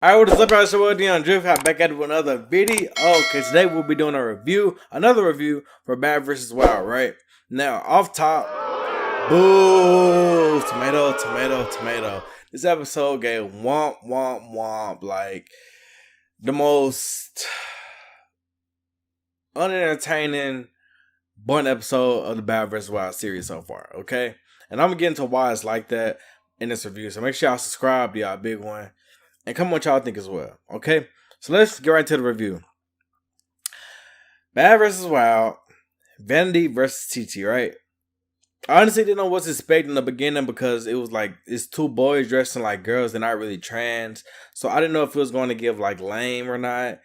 Alright, what is up, y'all? It's your boy dyoungdrift. I'm back at it with another video. Okay, today we'll be doing another review for Bad vs. Wild, right? Now, off top, boo, tomato. This episode gave womp, like the most unentertaining, blunt episode of the Bad vs. Wild series so far, okay? And I'm gonna get into why it's like that in this review, so make sure y'all subscribe, y'all big one. And come on, what y'all think as well. Okay? So let's get right to the review. Bad vs. Wild. Vanity versus Titi, right? I honestly didn't know what to expect in the beginning because it was like it's two boys dressing like girls. They're not really trans. So I didn't know if it was going to give like lame or not.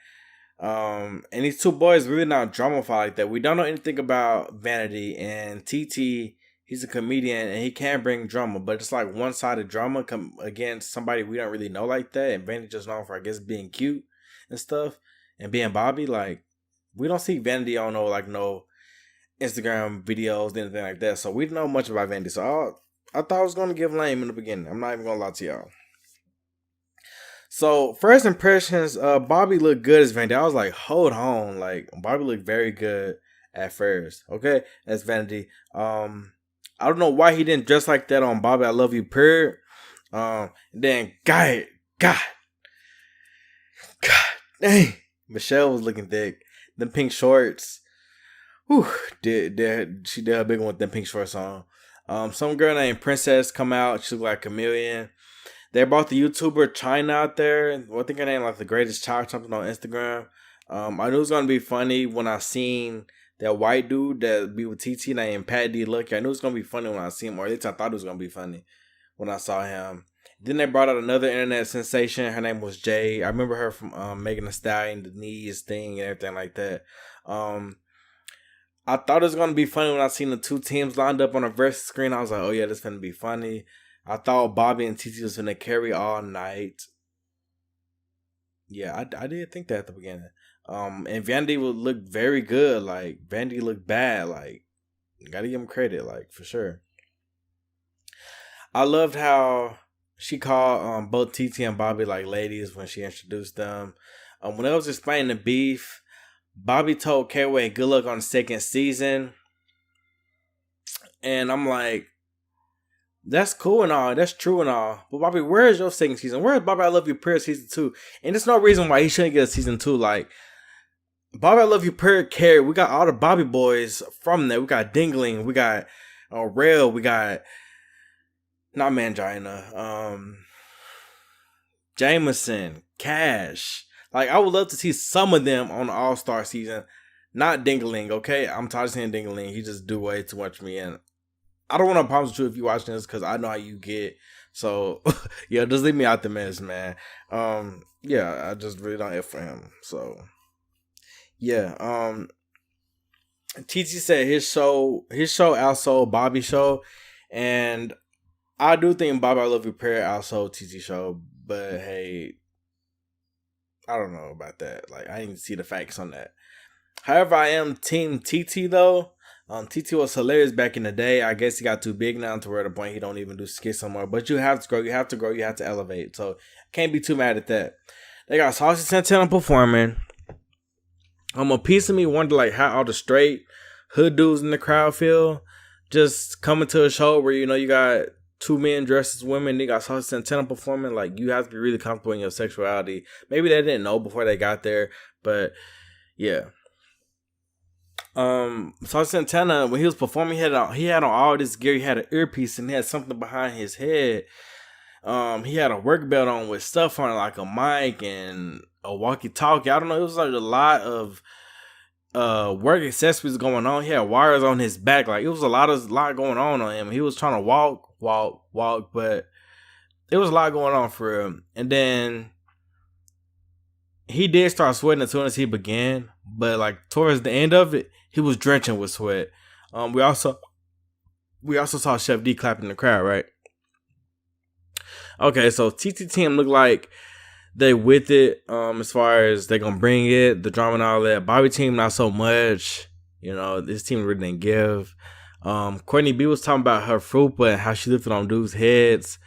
And these two boys really not drama like that. We don't know anything about Vanity, and Titi, he's a comedian and he can bring drama, but it's like one-sided drama come against somebody we don't really know like that. And Vanity just known for, I guess, being cute and stuff and being Bobby. Like, we don't see Vanity on no Instagram videos, anything like that. So we don't know much about Vanity. So I thought I was gonna give lame in the beginning. I'm not even gonna lie to y'all. So first impressions, Bobby looked good as Vanity. I was like, hold on, like Bobby looked very good at first. Okay, as Vanity. I don't know why he didn't dress like that on Bobby I Love You, period. Then God dang, Michelle was looking thick. Them pink shorts. Whew, she did a big one with them pink shorts on. Some girl named Princess come out. She looked like a chameleon. They brought the YouTuber China out there. I think her name like the greatest child something on Instagram. I knew it was gonna be funny when I seen that white dude that be with TT named Pat D. Lucky. I knew it was gonna be funny when I seen him, or at least I thought it was gonna be funny when I saw him. Then they brought out another internet sensation. Her name was Jay. I remember her from Megan Thee Stallion, the knees thing, and everything like that. I thought it was gonna be funny when I seen the two teams lined up on a versus screen. I was like, oh yeah, this is gonna be funny. I thought Bobby and TT was gonna carry all night. Yeah, I did think that at the beginning. And Vanity would look very good. Like Vanity looked bad. Like, gotta give him credit. Like, for sure. I loved how she called both TT and Bobby like ladies when she introduced them. When I was explaining the beef, Bobby told K-Way good luck on the second season, and I'm like, that's cool and all. That's true and all. But Bobby, where is your second season? Where is Bobby I Love You Prayer season 2? And there's no reason why he shouldn't get a season 2. Like, Bobby I Love You Prayer carry. We got all the Bobby boys from there. We got Dingling. We got Rail. We got not Mangina. Jameson. Cash. Like, I would love to see some of them on the All-Star season. Not Dingling, okay? I'm tired of saying Dingling. He just do way too much for me. And I don't want to promise you if you watching this because I know how you get. So, yeah, just leave me out the mess, man. Yeah, I just really don't F for him. So, yeah. TT said his show outsold Bobby's show. And I do think Bobby I Love You Prayer outsold TT show. But, hey, I don't know about that. Like, I didn't see the facts on that. However, I am Team TT, though. TT was hilarious back in the day. I guess he got too big now to where the point he don't even do skits anymore. But you have to grow. You have to elevate. So can't be too mad at that. They got Saucy Santana performing. A piece of me wonder like how all the straight hood dudes in the crowd feel. Just coming to a show where you got two men dressed as women. They got Saucy Santana performing. Like, you have to be really comfortable in your sexuality. Maybe they didn't know before they got there, but yeah. Saucy Santana, when he was performing, he had on all this gear. He had an earpiece and he had something behind his head. He had a work belt on with stuff on it, like a mic and a walkie-talkie. I don't know. It was like a lot of work accessories going on. He had wires on his back. Like, it was a lot going on him. He was trying to walk, but it was a lot going on for him. And then he did start sweating as soon as he began, but like towards the end of it, he was drenching with sweat. We also saw Chef D clapping in the crowd, right? Okay, so TT team looked like they with it. As far as they gonna bring it, the drama and all that. Bobby team not so much. This team really didn't give. Courtney B was talking about her fruit, but how she lifted on dudes' heads.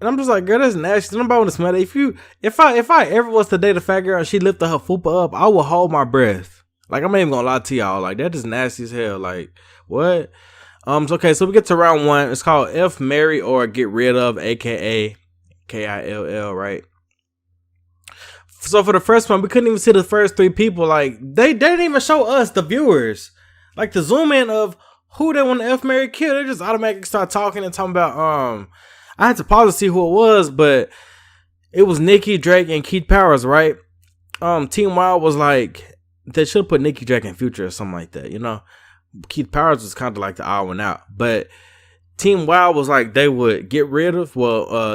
And I'm just like, girl, that's nasty. Nobody want to smell it. If I ever was to date a fat girl and she lifted her fupa up, I would hold my breath. Like, I'm not even gonna lie to y'all. Like, that is nasty as hell. Like, what? Okay, so we get to round 1. It's called F, Marry, or Get Rid of, aka KILL, right? So for the first one, we couldn't even see the first 3 people. Like, they didn't even show us, the viewers. Like, the zoom in of who they want to F, marry, kill. They just automatically start talking and talking about, I had to pause to see who it was, but it was Nicki, Drake, and Keith Powers, right? Team Wild was like, they should have put Nicki, Drake, and Future or something like that, you know? Keith Powers was kind of like the odd one out. But Team Wild was like, they would get rid of,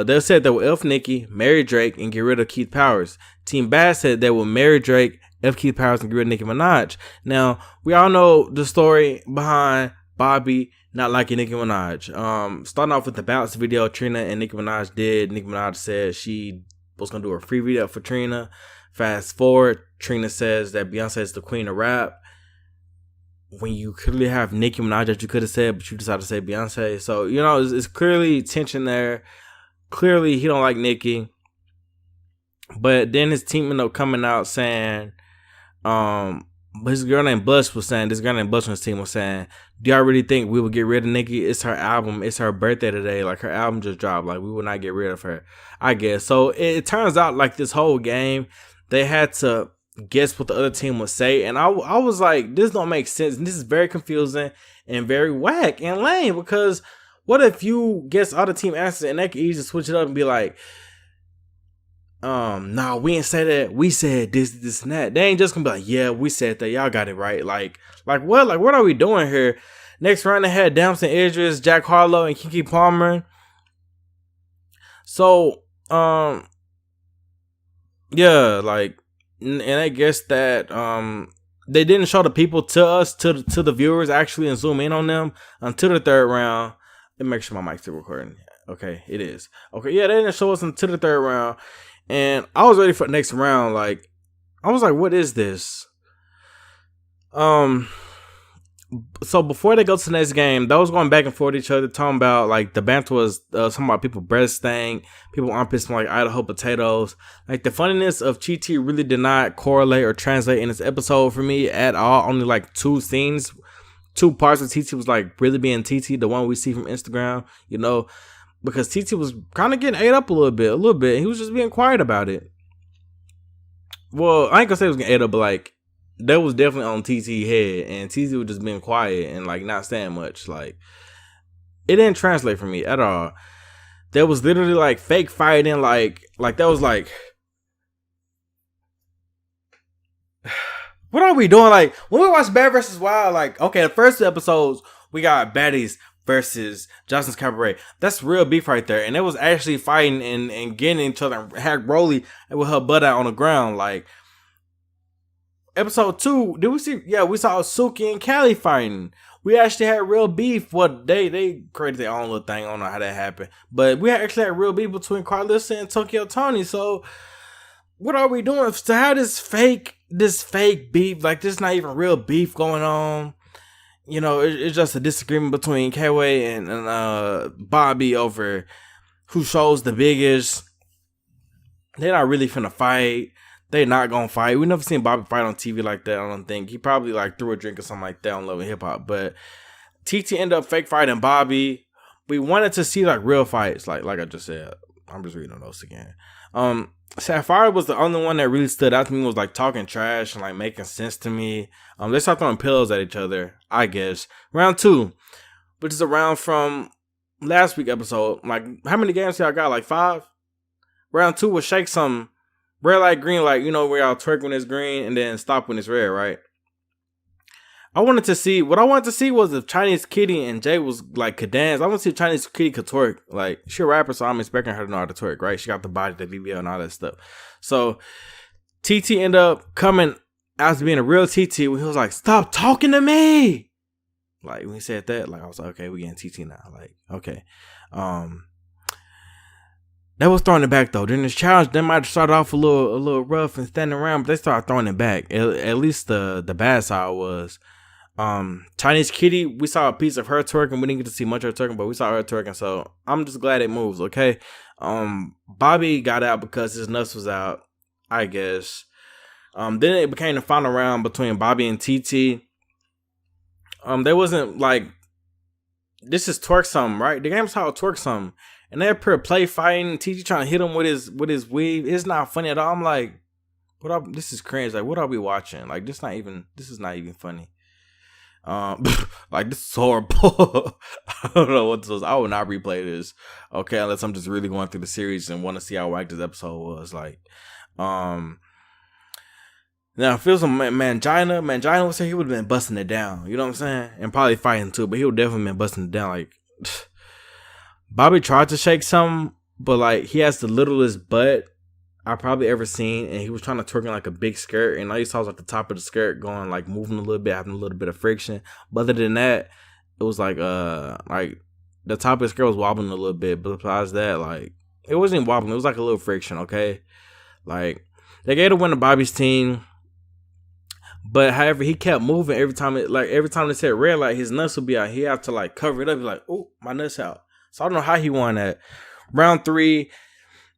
they said they would F Nicki, marry Drake, and get rid of Keith Powers. Team Bad said they would marry Drake, F Keith Powers, and get rid of Nicki Minaj. Now, we all know the story behind Bobby not liking Nicki Minaj. Starting off with the bounce video Trina and Nicki Minaj did. Nicki Minaj said she was going to do a free video for Trina. Fast forward, Trina says that Beyonce is the queen of rap. When you clearly have Nicki Minaj that you could have said, but you decided to say Beyonce. So, you know, it's clearly tension there. Clearly, he don't like Nicki. But then his team ended up coming out saying, his girl named Bush was saying, this girl named Bush on his team was saying, do y'all really think we would get rid of Nicki? It's her album. It's her birthday today. Like, her album just dropped. Like, we will not get rid of her, I guess. So, it turns out, like, this whole game, they had to guess what the other team would say. And I was like, this don't make sense. And this is very confusing and very whack and lame. Because what if you guess all the team answers and they can easily switch it up and be like, nah, we didn't say that. We said this, and that. They ain't just gonna be like, yeah, we said that. Y'all got it right. Like what? Like, what are we doing here? Next round, they had Damson Idris, Jack Harlow, and Keke Palmer. So, yeah, like, and I guess that, they didn't show the people to us, to the viewers, actually, and zoom in on them until the 3rd round. Let me make sure my mic's still recording. Okay, it is. Okay, yeah, they didn't show us until the 3rd round. And I was ready for the next round. Like, I was like, what is this? So before they go to the next game, they was going back and forth each other, talking about, like, the banter was talking about people breast stank, people armpits smell like Idaho potatoes. Like, the funniness of Titi really did not correlate or translate in this episode for me at all. Only like 2 scenes, 2 parts of Titi was like really being Titi, the one we see from Instagram, you know. Because Titi was kind of getting ate up a little bit. He was just being quiet about it. Well, I ain't gonna say he was getting ate up, but like, that was definitely on Titi's head. And Titi was just being quiet and like not saying much. Like, it didn't translate for me at all. There was literally like fake fighting. Like that was like, what are we doing? Like, when we watch Bad vs. Wild, like, okay, the first 2 episodes, we got baddies versus Johnson's Cabaret. That's real beef right there. And it was actually fighting and getting each other. And had Rolly with her butt out on the ground. Like, episode 2, did we see? Yeah, we saw Suki and Callie fighting. We actually had real beef. What they created their own little thing. I don't know how that happened. But we actually had real beef between Carlissa and Tokyo Tony. So, what are we doing to have this fake beef? Like, there's not even real beef going on. You know, it's just a disagreement between K-Way and Bobby over who shows the biggest. They're not really finna fight. They're not gonna fight. We never seen Bobby fight on TV like that, I don't think. He probably like threw a drink or something like that on Love and Hip Hop. But Titi ended up fake fighting Bobby. We wanted to see like real fights, like I just said. I'm just reading those again. Sapphire was the only one that really stood out to me, was like talking trash and like making sense to me. They started throwing pillows at each other, I guess. Round 2, which is a round from last week's episode. Like, how many games y'all got? Like 5? Round 2 was shake some red light, green light. You know, where y'all twerk when it's green and then stop when it's red, right? What I wanted to see was if Chinese Kitty and Jay was like could dance. I want to see if Chinese Kitty could twerk. Like, she a rapper, so I'm expecting her to know how to twerk, right? She got the body, the BBL, and all that stuff. So TT ended up coming out to being a real TT when he was like, "Stop talking to me." Like, when he said that, like, I was like, okay, we getting TT now. Like, okay. That was throwing it back though. During this challenge, they might have started off a little rough and standing around, but they started throwing it back. At least the bad side was. Chinese Kitty, we saw a piece of her twerking. We didn't get to see much of her twerking, but we saw her twerking, so I'm just glad it moves, okay? Bobby got out because his nuts was out, I guess. Then it became the final round between Bobby and Titi. There wasn't like, this is Twerk something, right? The game's called Twerk something, and they're pure play fighting. Titi trying to hit him with his weave. It's not funny at all. I'm like, this is cringe. Like, what are we watching? Like, this is not even funny. Like, this is horrible. I don't know what this was. I will not replay this. Okay, unless I'm just really going through the series and want to see how wack this episode was. Like, now I feel some Mangina would say he would have been busting it down. You know what I'm saying? And probably fighting too, but he would definitely been busting it down. Like, Bobby tried to shake something, but like, he has the littlest butt I probably ever seen, and he was trying to twerk in like a big skirt, and all you saw was like the top of the skirt going, like, moving a little bit, having a little bit of friction. But other than that, it was like the top of the skirt was wobbling a little bit, but besides that, like, it wasn't even wobbling. It was like a little friction. Okay, like, they gave the win to Bobby's team, but however, he kept moving every time they said red light, his nuts would be out. He had to like cover it up. He's like, oh, my nuts out. So I don't know how he won that. Round 3.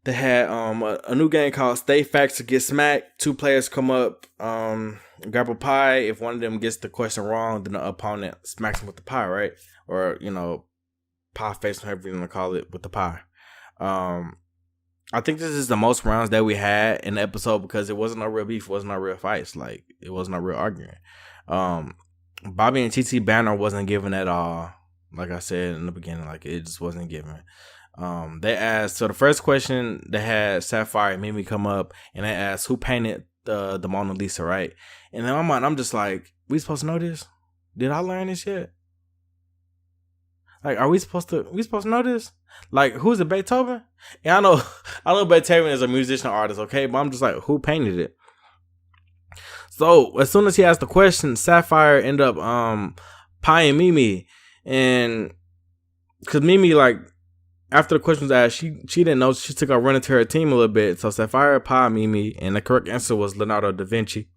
They had a new game called Stay Facts or Get Smacked. 2 players come up, grab a pie. If one of them gets the question wrong, then the opponent smacks him with the pie, right? Or, pie face, whatever you want to call it, with the pie. I think this is the most rounds that we had in the episode because it wasn't no real beef, it wasn't no real fights. Like, it wasn't no real arguing. Bobby and Titi banner wasn't given at all. Like I said in the beginning, like, it just wasn't given. They asked, so the first question, they had Sapphire and Mimi come up, and they asked who painted the Mona Lisa, right? And in my mind, I'm just like, we supposed to know this? Did I learn this yet? Like, are we supposed to know this? Like, who's it, Beethoven? And I know Beethoven is a musician artist, okay? But I'm just like, who painted it? So as soon as he asked the question, Sapphire ended up pieing Mimi, and because Mimi, like, after the question was asked, she didn't know. She took out running to her team a little bit. So Sapphire pie Mimi, and the correct answer was Leonardo da Vinci.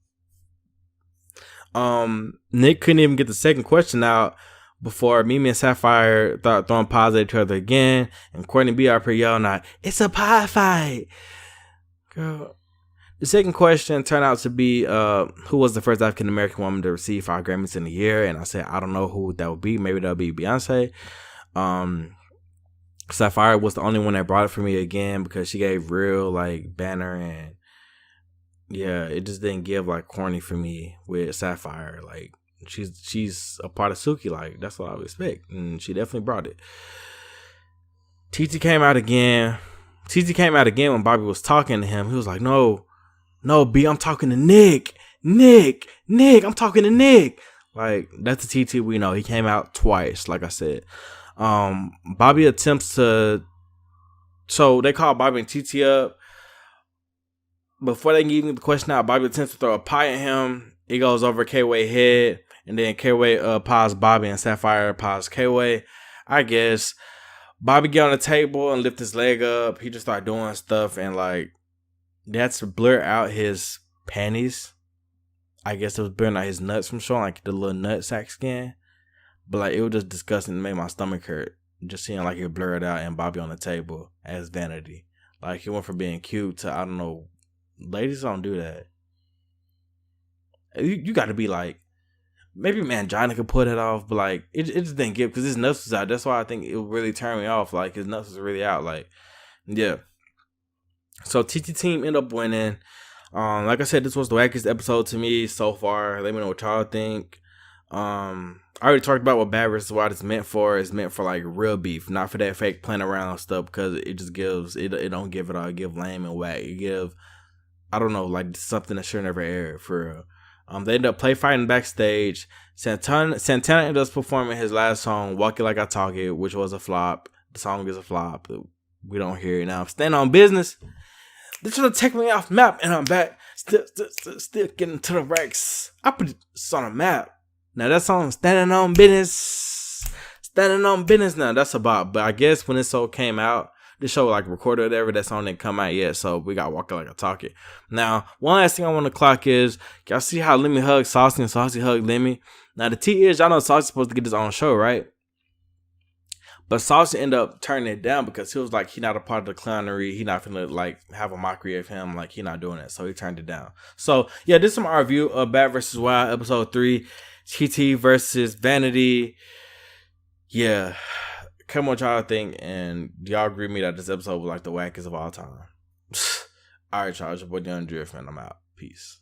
Nick couldn't even get the second question out before Mimi and Sapphire started throwing pies at each other again. And Courtney B up here yelling out, "It's a pie fight!" Girl. The second question turned out to be who was the first African American woman to receive 5 Grammys in a year. And I said, I don't know who that would be. Maybe that would be Beyonce. Sapphire was the only one that brought it for me again because she gave real like banner, and yeah, it just didn't give like corny for me with Sapphire. Like, she's a part of Suki, like that's what I would expect, and she definitely brought it. Titi came out again when Bobby was talking to him. He was like, no, B, I'm talking to Nick, I'm talking to Nick. Like, that's the Titi we know. He came out twice, like I said. Bobby attempts to, so they call Bobby and Titi up. Before they can even get the question out, Bobby attempts to throw a pie at him. It goes over K-Way head, and then K-Way pies Bobby, and Sapphire pies K-Way. I guess Bobby get on the table and lift his leg up. He just start doing stuff, and like, that's to blur out his panties. I guess it was blurring out his nuts from showing, like the little nut sack skin. But like, it was just disgusting. It made my stomach hurt just seeing like it blurred out and Bobby on the table as Vanity. Like, he went from being cute to, I don't know, ladies don't do that. You got to be like, maybe Mangina could put it off, but like, it just didn't give because his nuts was out. That's why I think it really turned me off. Like, his nuts was really out. Like, yeah. So Titi team ended up winning. Like I said, this was the wackest episode to me so far. Let me know what y'all think. I already talked about what Bad vs. Wild is meant for. It's meant for like real beef, not for that fake playing around stuff, because it just gives it don't give it all. It give lame and whack. It give, I don't know, like something that should never air for real. They ended up play fighting backstage. Santana ended up performing his last song, "Walk It Like I Talk It," which was a flop. The song is a flop. We don't hear it now. Stand on business. They're trying to take me off map, and I'm back. Still getting to the racks. I put this on a map. Now that song, standing on business now, that's about, but I guess when this song came out, this show like recorded or whatever, that song didn't come out yet, so we got Walk It Like I Talk It. Now, one last thing I want to clock is, y'all see how Lemmy hugged Saucy and Saucy hugged Lemmy? Now the T is, y'all know Saucy's supposed to get his own show, right? But Saucy ended up turning it down because he was like, he not a part of the clownery. He not finna like have a mockery of him. Like he not doing it. So he turned it down. So yeah, this is my review of Bad vs. Wild episode 3, Titi versus Vanity. Yeah. Come on, what y'all think, and do y'all agree with me that this episode was like the wackest of all time? All right, y'all. It's your boy dyoungdrift, and I'm out. Peace.